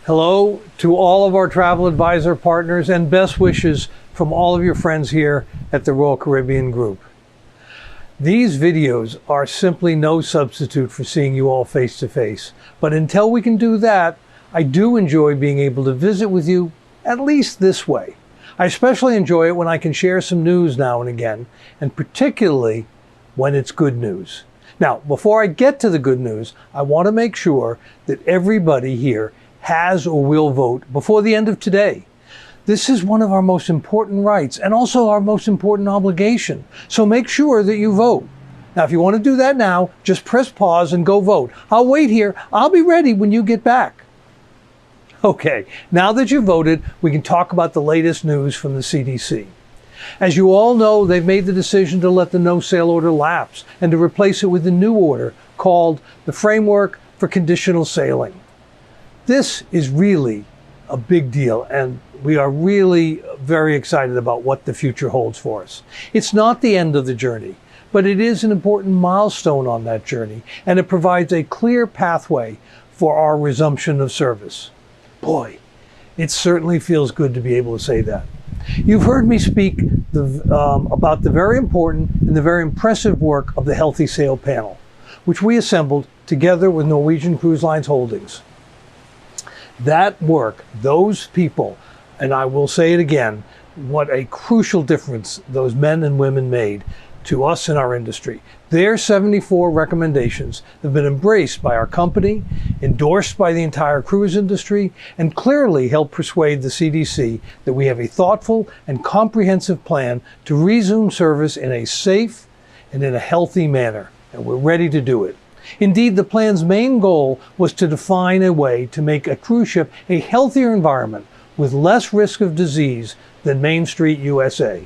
Hello to all of our travel advisor partners and best wishes from all of your friends here at the Royal Caribbean Group. These videos are simply no substitute for seeing you all face to face, but until we can do that, I do enjoy being able to visit with you at least this way. I especially enjoy it when I can share some news now and again, and particularly when it's good news. Now, before I get to the good news, I want to make sure that everybody here has or will vote before the end of today. This is one of our most important rights and also our most important obligation. So make sure that you vote. Now, if you want to do that now, just press pause and go vote. I'll wait here. I'll be ready when you get back. Okay, now that you've voted, we can talk about the latest news from the CDC. As you all know, they've made the decision to let the no-sail order lapse and to replace it with a new order called the Framework for Conditional Sailing. This is really a big deal, and we are really very excited about what the future holds for us. It's not the end of the journey, but it is an important milestone on that journey, and it provides a clear pathway for our resumption of service. Boy, it certainly feels good to be able to say that. You've heard me speak about the very important and the very impressive work of the Healthy Sail Panel, which we assembled together with Norwegian Cruise Lines Holdings. That work, those people, and I will say it again, what a crucial difference those men and women made to us in our industry. Their 74 recommendations have been embraced by our company, endorsed by the entire cruise industry, and clearly helped persuade the CDC that we have a thoughtful and comprehensive plan to resume service in a safe and in a healthy manner, and we're ready to do it. Indeed, the plan's main goal was to define a way to make a cruise ship a healthier environment with less risk of disease than Main Street USA.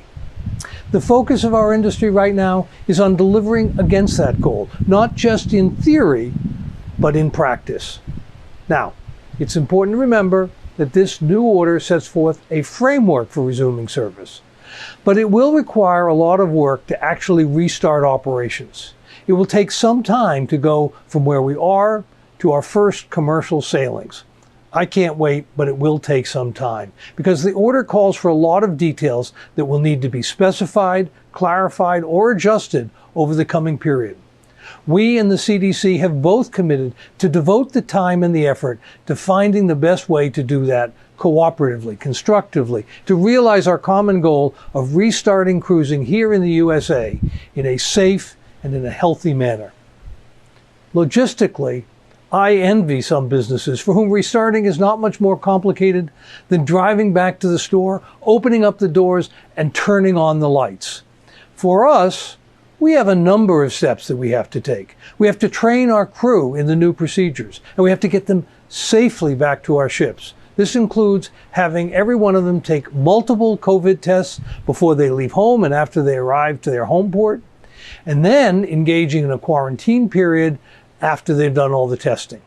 The focus of our industry right now is on delivering against that goal, not just in theory, but in practice. Now, it's important to remember that this new order sets forth a framework for resuming service, but it will require a lot of work to actually restart operations. It will take some time to go from where we are to our first commercial sailings. I can't wait, but it will take some time because the order calls for a lot of details that will need to be specified, clarified, or adjusted over the coming period. We and the CDC have both committed to devote the time and the effort to finding the best way to do that cooperatively, constructively, to realize our common goal of restarting cruising here in the USA in a safe and in a healthy manner. Logistically, I envy some businesses for whom restarting is not much more complicated than driving back to the store, opening up the doors, and turning on the lights. For us, we have a number of steps that we have to take. We have to train our crew in the new procedures, and we have to get them safely back to our ships. This includes having every one of them take multiple COVID tests before they leave home and after they arrive to their home port, and then engaging in a quarantine period after they've done all the testing.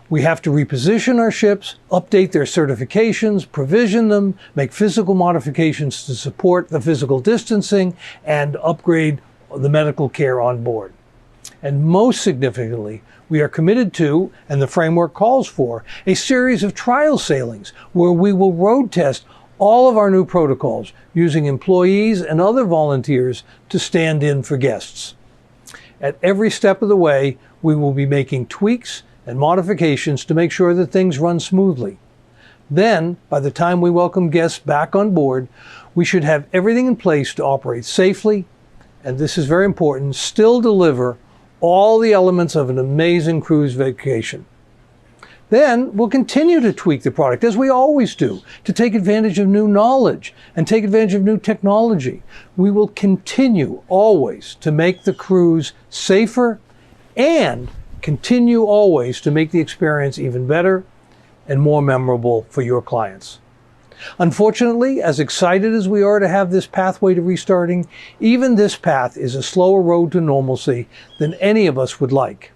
We have to reposition our ships, update their certifications, provision them, make physical modifications to support the physical distancing, and upgrade the medical care on board. And most significantly, we are committed to, and the framework calls for, a series of trial sailings where we will road test all of our new protocols using employees and other volunteers to stand in for guests. At every step of the way, we will be making tweaks and modifications to make sure that things run smoothly. Then, by the time we welcome guests back on board, we should have everything in place to operate safely, and this is very important, still deliver all the elements of an amazing cruise vacation. Then we'll continue to tweak the product, as we always do, to take advantage of new knowledge and take advantage of new technology. We will continue always to make the cruise safer and continue always to make the experience even better and more memorable for your clients. Unfortunately, as excited as we are to have this pathway to restarting, even this path is a slower road to normalcy than any of us would like.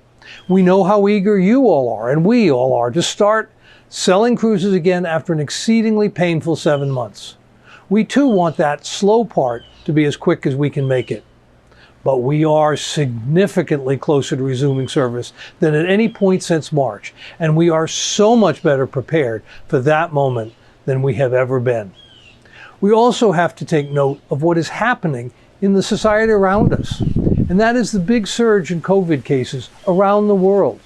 We know how eager you all are, and we all are, to start selling cruises again after an exceedingly painful 7 months. We too want that slow part to be as quick as we can make it. but we are significantly closer to resuming service than at any point since March, and we are so much better prepared for that moment than we have ever been. We also have to take note of what is happening in the society around us, and that is the big surge in COVID cases around the world.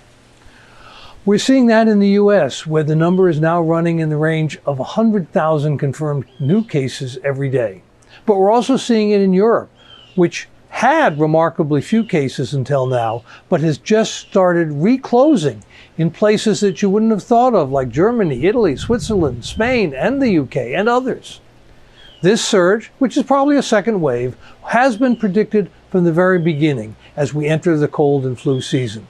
We're seeing that in the US, where the number is now running in the range of 100,000 confirmed new cases every day. But we're also seeing it in Europe, which had remarkably few cases until now, but has just started reclosing in places that you wouldn't have thought of, like Germany, Italy, Switzerland, Spain, and the UK, and others. This surge, which is probably a second wave, has been predicted from the very beginning as we enter the cold and flu season.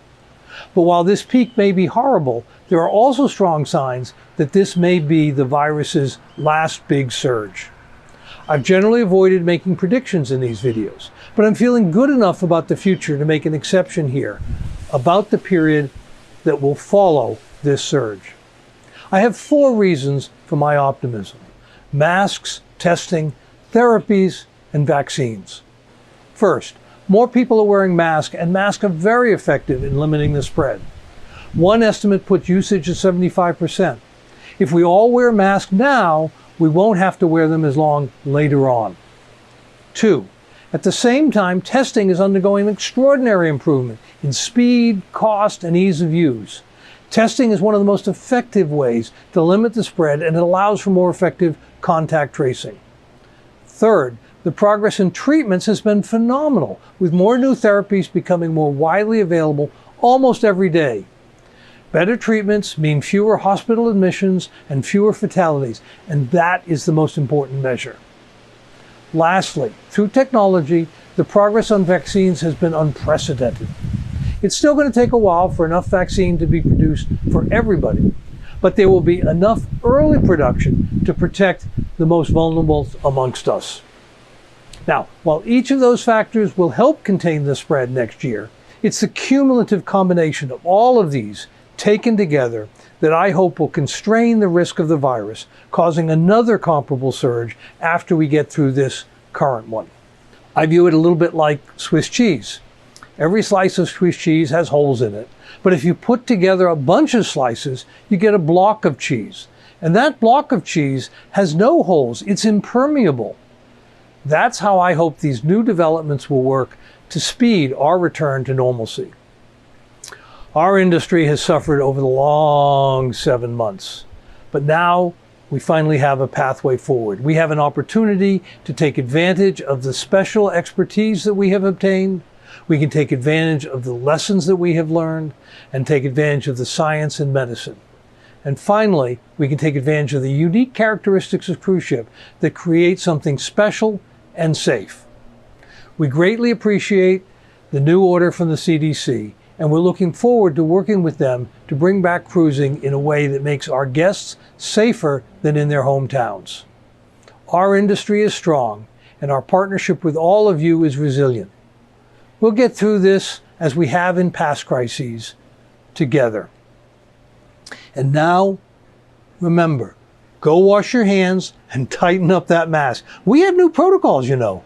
But while this peak may be horrible, there are also strong signs that this may be the virus's last big surge. I've generally avoided making predictions in these videos, but I'm feeling good enough about the future to make an exception here about the period that will follow this surge. I have 4 reasons for my optimism: masks, testing, therapies, and vaccines. First, more people are wearing masks, and masks are very effective in limiting the spread. One estimate puts usage at 75%. If we all wear masks now, we won't have to wear them as long later on. 2, at the same time, testing is undergoing an extraordinary improvement in speed, cost, and ease of use. Testing is one of the most effective ways to limit the spread, and it allows for more effective contact tracing. Third, the progress in treatments has been phenomenal, with more new therapies becoming more widely available almost every day. Better treatments mean fewer hospital admissions and fewer fatalities, and that is the most important measure. Lastly, through technology, the progress on vaccines has been unprecedented. It's still going to take a while for enough vaccine to be produced for everybody, but there will be enough early production to protect the most vulnerable amongst us. Now, while each of those factors will help contain the spread next year, it's the cumulative combination of all of these taken together that I hope will constrain the risk of the virus, causing another comparable surge after we get through this current one. I view it a little bit like Swiss cheese. Every slice of Swiss cheese has holes in it, but if you put together a bunch of slices, you get a block of cheese. And that block of cheese has no holes, it's impermeable. That's how I hope these new developments will work to speed our return to normalcy. Our industry has suffered over the long 7 months, but now we finally have a pathway forward. We have an opportunity to take advantage of the special expertise that we have obtained. We can take advantage of the lessons that we have learned and take advantage of the science and medicine. And finally, we can take advantage of the unique characteristics of cruise ship that create something special and safe. We greatly appreciate the new order from the CDC, and we're looking forward to working with them to bring back cruising in a way that makes our guests safer than in their hometowns. Our industry is strong, and our partnership with all of you is resilient. We'll get through this as we have in past crises, together. And now, remember, go wash your hands and tighten up that mask. We have new protocols, you know.